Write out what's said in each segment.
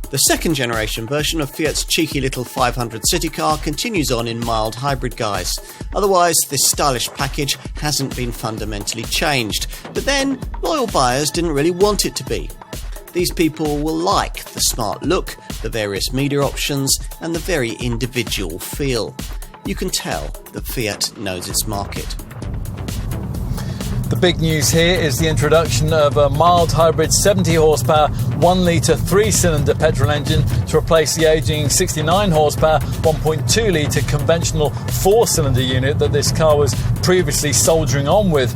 The second generation version of Fiat's cheeky little 500 city car continues on in mild hybrid guise. Otherwise, this stylish package hasn't been fundamentally changed. But then, loyal buyers didn't really want it to be. These people will like the smart look, the various media options, and the very individual feel. You can tell that Fiat knows its market. The big news here is the introduction of a mild hybrid 70 horsepower 1 litre 3-cylinder petrol engine to replace the ageing 69 horsepower 1.2 litre conventional 4-cylinder unit that this car was previously soldiering on with.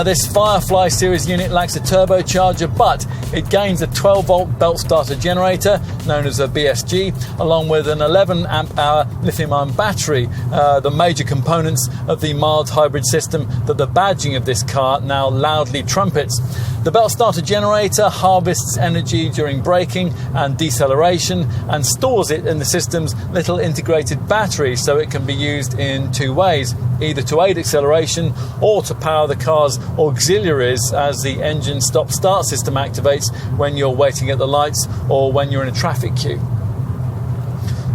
This Firefly series unit lacks a turbocharger, but it gains a 12-volt belt starter generator known as a BSG, along with an 11 amp hour lithium-ion battery, the major components of the mild hybrid system that the badging of this car now loudly trumpets. The belt starter generator harvests energy during braking and deceleration and stores it in the system's little integrated battery, so it can be used in two ways, either to aid acceleration or to power the car's auxiliaries as the engine stop-start system activates when you're waiting at the lights or when you're in a traffic queue.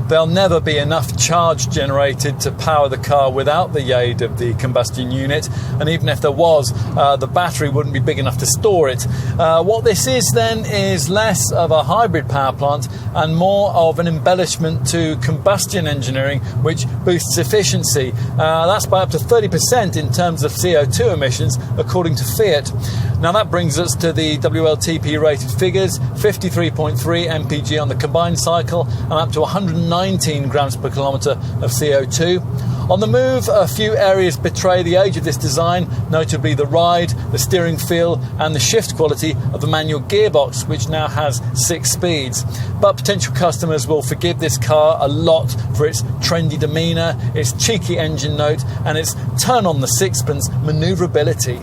There'll never be enough charge generated to power the car without the aid of the combustion unit, and even if there was, the battery wouldn't be big enough to store it. What this is then is less of a hybrid power plant and more of an embellishment to combustion engineering, which boosts efficiency. That's by up to 30% in terms of CO2 emissions, according to Fiat. Now that brings us to the WLTP rated figures: 53.3 mpg on the combined cycle and up to 119 grams per kilometre of CO2. On the move, a few areas betray the age of this design, notably the ride, the steering feel and the shift quality of the manual gearbox, which now has 6 speeds. But potential customers will forgive this car a lot for its trendy demeanour, its cheeky engine note and its turn on the sixpence manoeuvrability.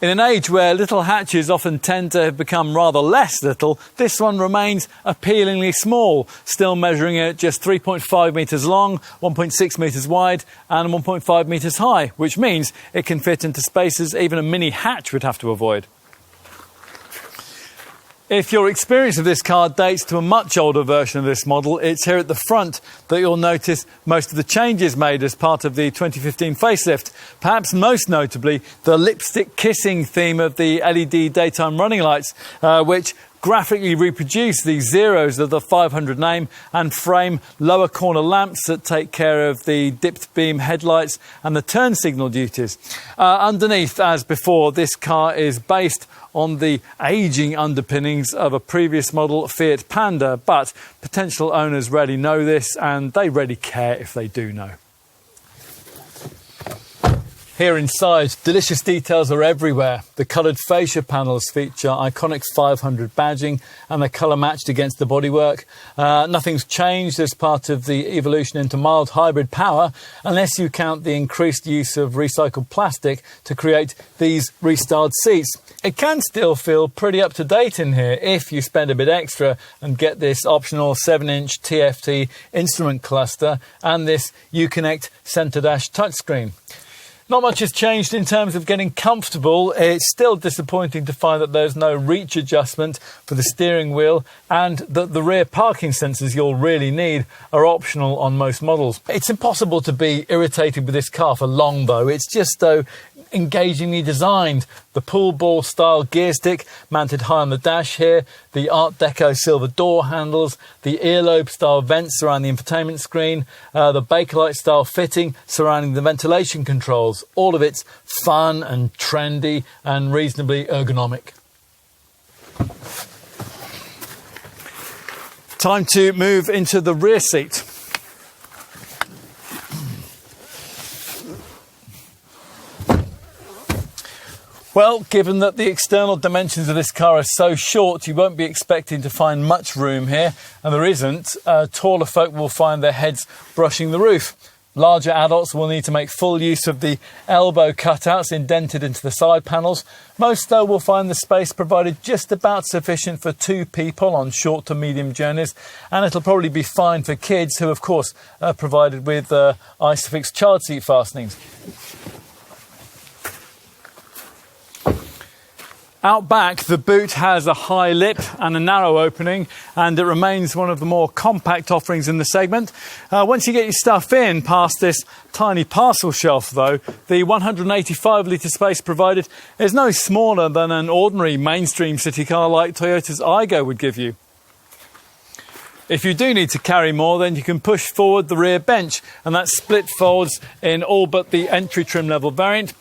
In an age where little hatches often tend to have become rather less little, this one remains appealingly small, still measuring at just 3.5 metres long, 1.6 metres wide and 1.5 metres high, which means it can fit into spaces even a mini hatch would have to avoid. If your experience of this car dates to a much older version of this model, it's here at the front that you'll notice most of the changes made as part of the 2015 facelift. Perhaps most notably, the lipstick kissing theme of the LED daytime running lights, which graphically reproduce the zeros of the 500 name and frame lower corner lamps that take care of the dipped beam headlights and the turn signal duties. Underneath, as before, this car is based on the ageing underpinnings of a previous model Fiat Panda, but potential owners rarely know this and they rarely care if they do know. Here inside, delicious details are everywhere. The coloured fascia panels feature iconic 500 badging and they're colour matched against the bodywork. Nothing's changed as part of the evolution into mild hybrid power, unless you count the increased use of recycled plastic to create these restyled seats. It can still feel pretty up to date in here if you spend a bit extra and get this optional 7-inch TFT instrument cluster and this Uconnect centre dash touchscreen. Not much has changed in terms of getting comfortable. It's still disappointing to find that there's no reach adjustment for the steering wheel and that the rear parking sensors you'll really need are optional on most models. It's impossible to be irritated with this car for long though. It's just so engagingly designed. The pool ball style gear stick mounted high on the dash here, the Art Deco silver door handles, the earlobe style vents around the infotainment screen, the Bakelite style fitting surrounding the ventilation controls. All of it's fun and trendy and reasonably ergonomic. Time to move into the rear seat. Well, given that the external dimensions of this car are so short, you won't be expecting to find much room here, and there isn't. Taller folk will find their heads brushing the roof. Larger adults will need to make full use of the elbow cutouts indented into the side panels. Most, though, will find the space provided just about sufficient for 2 people on short to medium journeys, and it'll probably be fine for kids who, of course, are provided with Isofix child seat fastenings. Out back, the boot has a high lip and a narrow opening, and it remains one of the more compact offerings in the segment. Once you get your stuff in past this tiny parcel shelf, though, the 185 litre space provided is no smaller than an ordinary mainstream city car like Toyota's Aygo would give you. If you do need to carry more, then you can push forward the rear bench, and that split folds in all but the entry trim level variant.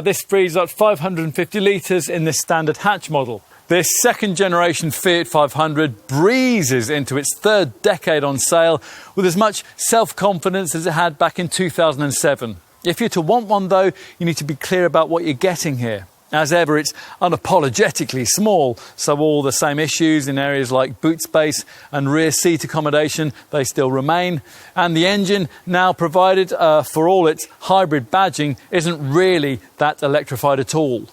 This frees up 550 litres in the standard hatch model. This second generation Fiat 500 breezes into its third decade on sale with as much self-confidence as it had back in 2007. If you're to want one, though, you need to be clear about what you're getting here. As ever, it's unapologetically small, so all the same issues in areas like boot space and rear seat accommodation, they still remain. And the engine, now provided for all its hybrid badging, isn't really that electrified at all.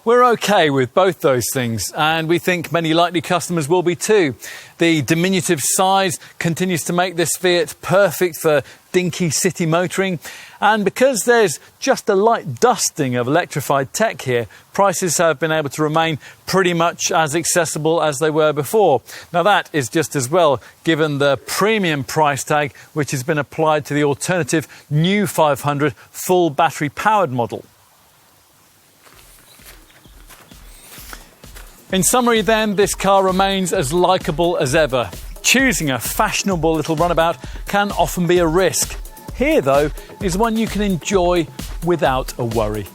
We're okay with both those things, and we think many likely customers will be too. The diminutive size continues to make this Fiat perfect for dinky city motoring, and because there's just a light dusting of electrified tech here, prices have been able to remain pretty much as accessible as they were before. Now that is just as well, given the premium price tag which has been applied to the alternative new 500 full battery powered model. In summary then, this car remains as likeable as ever. Choosing a fashionable little runabout can often be a risk. Here though is one you can enjoy without a worry.